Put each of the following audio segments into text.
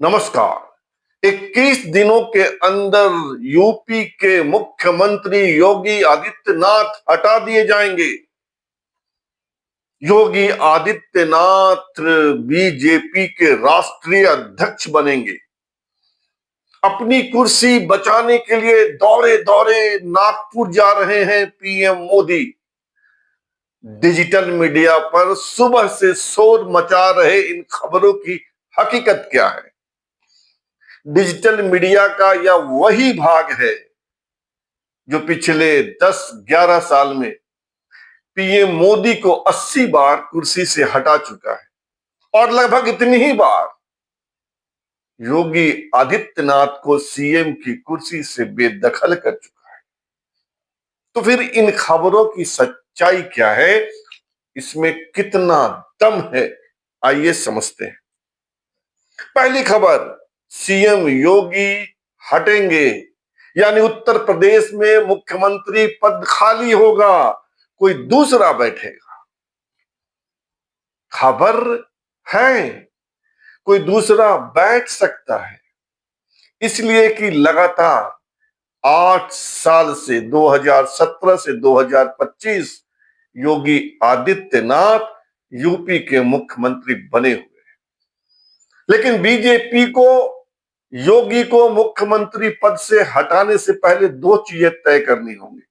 नमस्कार। 21 दिनों के अंदर यूपी के मुख्यमंत्री योगी आदित्यनाथ हटा दिए जाएंगे। योगी आदित्यनाथ बीजेपी के राष्ट्रीय अध्यक्ष बनेंगे। अपनी कुर्सी बचाने के लिए दौड़े दौड़े नागपुर जा रहे हैं पीएम मोदी। डिजिटल मीडिया पर सुबह से शोर मचा रहे इन खबरों की हकीकत क्या है? डिजिटल मीडिया का यह वही भाग है जो पिछले 10-11 साल में पीएम मोदी को 80 बार कुर्सी से हटा चुका है और लगभग इतनी ही बार योगी आदित्यनाथ को सीएम की कुर्सी से बेदखल कर चुका है। तो फिर इन खबरों की सच्चाई क्या है? इसमें कितना दम है? आइए समझते हैं। पहली खबर, सीएम योगी हटेंगे, यानी उत्तर प्रदेश में मुख्यमंत्री पद खाली होगा, कोई दूसरा बैठेगा। खबर है, कोई दूसरा बैठ सकता है, इसलिए कि लगातार 8 साल से 2017 से 2025 योगी आदित्यनाथ यूपी के मुख्यमंत्री बने हुए हैं। लेकिन बीजेपी को योगी को मुख्यमंत्री पद से हटाने से पहले दो चीजें तय करनी होंगी।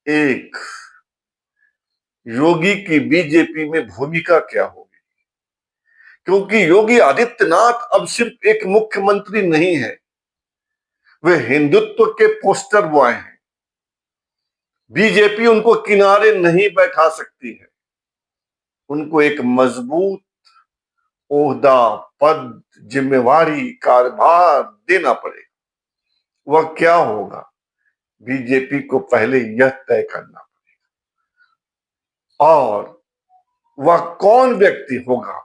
एक, योगी की बीजेपी में भूमिका क्या होगी, क्योंकि योगी आदित्यनाथ अब सिर्फ एक मुख्यमंत्री नहीं है, वे हिंदुत्व के पोस्टर बॉय हैं। बीजेपी उनको किनारे नहीं बैठा सकती है, उनको एक मजबूत ओहदा, पद, जिम्मेवारी, कार्यभार देना पड़ेगा। वह क्या होगा, बीजेपी को पहले यह तय करना पड़ेगा। और वह कौन व्यक्ति होगा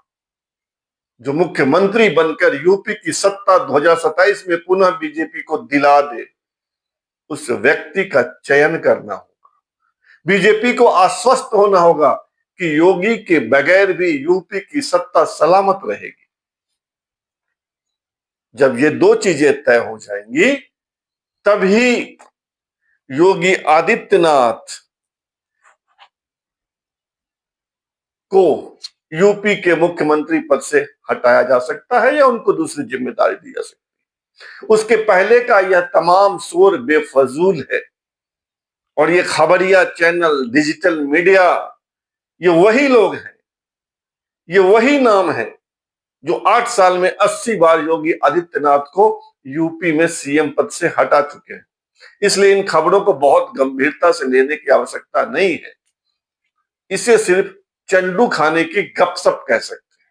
जो मुख्यमंत्री बनकर यूपी की सत्ता 2027 में पुनः बीजेपी को दिला दे, उस व्यक्ति का चयन करना होगा। बीजेपी को आश्वस्त होना होगा कि योगी के बगैर भी यूपी की सत्ता सलामत रहेगी। जब ये दो चीजें तय हो जाएंगी, तभी योगी आदित्यनाथ को यूपी के मुख्यमंत्री पद से हटाया जा सकता है या उनको दूसरी जिम्मेदारी दी जा सकती है। उसके पहले का यह तमाम शोर बेफजूल है। और ये खबरिया चैनल, डिजिटल मीडिया, ये वही लोग हैं, ये वही नाम है जो 8 साल में 80 बार योगी आदित्यनाथ को यूपी में सीएम पद से हटा चुके हैं। इसलिए इन खबरों को बहुत गंभीरता से लेने की आवश्यकता नहीं है। इसे सिर्फ चंडू खाने की गपशप कह सकते हैं।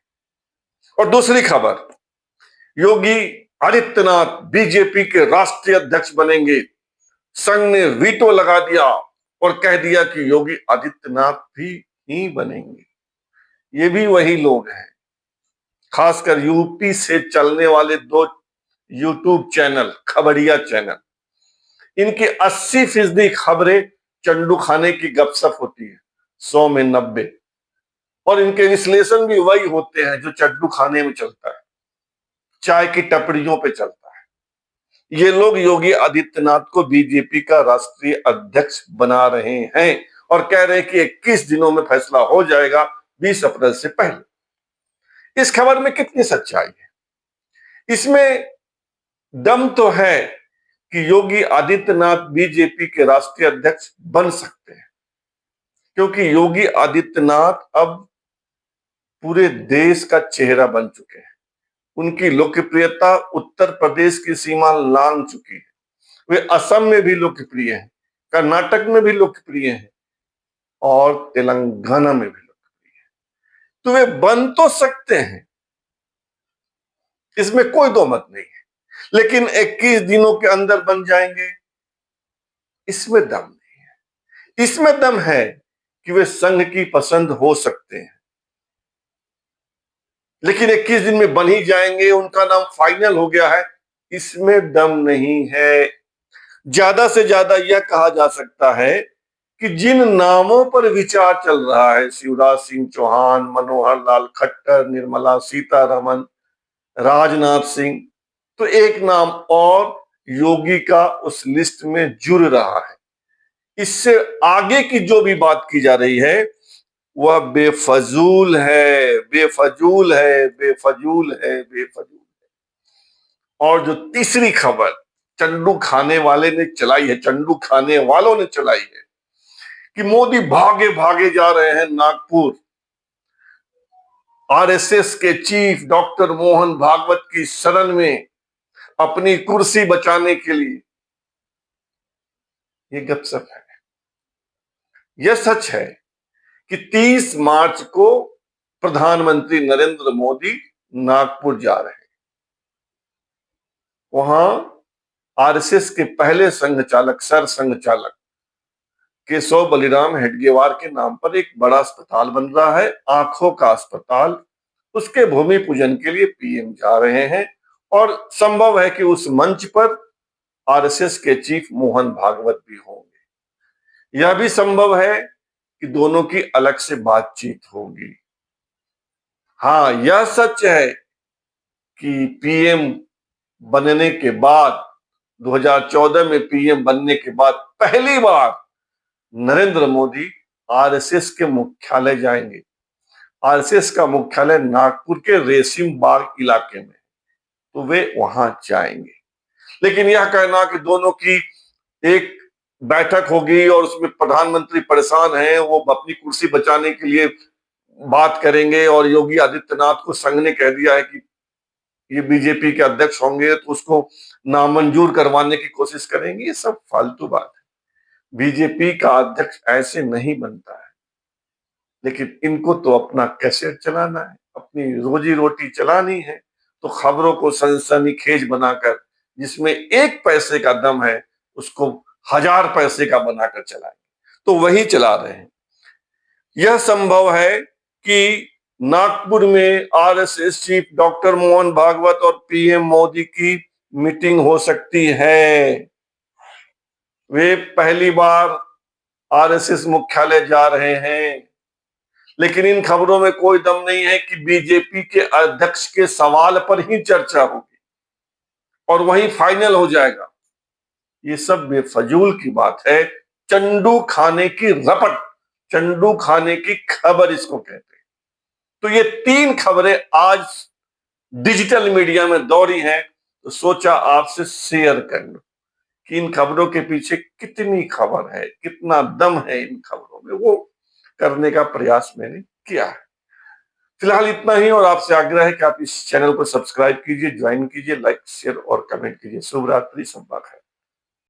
और दूसरी खबर, योगी आदित्यनाथ बीजेपी के राष्ट्रीय अध्यक्ष बनेंगे। संघ ने वीटो लगा दिया और कह दिया कि योगी आदित्यनाथ भी ही बनेंगे। ये भी वही लोग हैं, खासकर यूपी से चलने वाले दो यूट्यूब चैनल, खबरिया चैनल, इनकी 80% खबरें चंडू खाने की गपशप होती है, 100 में 90। और इनके विश्लेषण भी वही होते हैं जो चंडू खाने में चलता है, चाय की टपरियों पे चलता है। ये लोग योगी आदित्यनाथ को बीजेपी का राष्ट्रीय अध्यक्ष बना रहे हैं और कह रहे हैं कि 21 दिनों में फैसला हो जाएगा, 20 अप्रैल से पहले। इस खबर में कितनी सच्चाई है? इसमें दम तो है कि योगी आदित्यनाथ बीजेपी के राष्ट्रीय अध्यक्ष बन सकते हैं, क्योंकि योगी आदित्यनाथ अब पूरे देश का चेहरा बन चुके हैं। उनकी लोकप्रियता उत्तर प्रदेश की सीमा लांघ चुकी है। वे असम में भी लोकप्रिय हैं, कर्नाटक में भी लोकप्रिय हैं और तेलंगाना में भी लोकप्रिय हैं। तो वे बन तो सकते हैं, इसमें कोई दो मत नहीं है, लेकिन 21 दिनों के अंदर बन जाएंगे, इसमें दम नहीं है। इसमें दम है कि वे संघ की पसंद हो सकते हैं, लेकिन 21 दिन में बन ही जाएंगे, उनका नाम फाइनल हो गया है, इसमें दम नहीं है। ज्यादा से ज्यादा यह कहा जा सकता है कि जिन नामों पर विचार चल रहा है, शिवराज सिंह चौहान, मनोहर लाल खट्टर, निर्मला सीतारमण, राजनाथ सिंह, तो एक नाम और योगी का उस लिस्ट में जुड़ रहा है। इससे आगे की जो भी बात की जा रही है वह बेफजूल है, बेफजूल है, बेफजूल है, बेफजूल। और जो तीसरी खबर चंडू खाने वाले ने चलाई है, चंडू खाने वालों ने चलाई है कि मोदी भागे भागे जा रहे हैं नागपुर आरएसएस के चीफ डॉक्टर मोहन भागवत की शरण में अपनी कुर्सी बचाने के लिए। ये गपशप है। यह सच है कि 30 मार्च को प्रधानमंत्री नरेंद्र मोदी नागपुर जा रहे हैं। वहां आरएसएस के पहले संघ चालक, सर संघ चालक केशव बलिराम हेडगेवार के नाम पर एक बड़ा अस्पताल बन रहा है, आंखों का अस्पताल। उसके भूमि पूजन के लिए पीएम जा रहे हैं और संभव है कि उस मंच पर आरएसएस के चीफ मोहन भागवत भी होंगे। यह भी संभव है कि दोनों की अलग से बातचीत होगी। हाँ, यह सच है कि पीएम बनने के बाद 2014 में पीएम बनने के बाद पहली बार नरेंद्र मोदी आरएसएस के मुख्यालय जाएंगे। आरएसएस का मुख्यालय नागपुर के रेसिम बाग इलाके में, तो वे वहां जाएंगे। लेकिन यह कहना कि दोनों की एक बैठक होगी और उसमें प्रधानमंत्री परेशान हैं, वो अपनी कुर्सी बचाने के लिए बात करेंगे और योगी आदित्यनाथ को संघ ने कह दिया है कि ये बीजेपी के अध्यक्ष होंगे तो उसको नामंजूर करवाने की कोशिश करेंगे, ये सब फालतू बात है। बीजेपी का अध्यक्ष ऐसे नहीं बनता है। लेकिन इनको तो अपना कैसेट चलाना है, अपनी रोजी रोटी चलानी है, तो खबरों को सनसनीखेज बनाकर जिसमें 1 पैसे का दम है उसको 1000 पैसे का बनाकर चलाएंगे, तो वही चला रहे हैं। यह संभव है कि नागपुर में RSS chief doctor Mohan Bhagwat और पीएम मोदी की मीटिंग हो सकती है। वे पहली बार आरएसएस मुख्यालय जा रहे हैं। लेकिन इन खबरों में कोई दम नहीं है कि बीजेपी के अध्यक्ष के सवाल पर ही चर्चा होगी और वही फाइनल हो जाएगा। ये सब बेफजूल की बात है। चंडू खाने की रपट, चंडू खाने की खबर इसको कहते हैं। तो ये 3 खबरें आज डिजिटल मीडिया में दौड़ी हैं, तो सोचा आपसे शेयर कर लूं कि इन खबरों के पीछे कितनी खबर है, कितना दम है इन खबरों में, वो करने का प्रयास मैंने किया है। फिलहाल इतना ही और आपसे आग्रह है कि आप इस चैनल को सब्सक्राइब कीजिए, ज्वाइन कीजिए, लाइक, शेयर और कमेंट कीजिए। शुभ रात्रि, संपा खैर।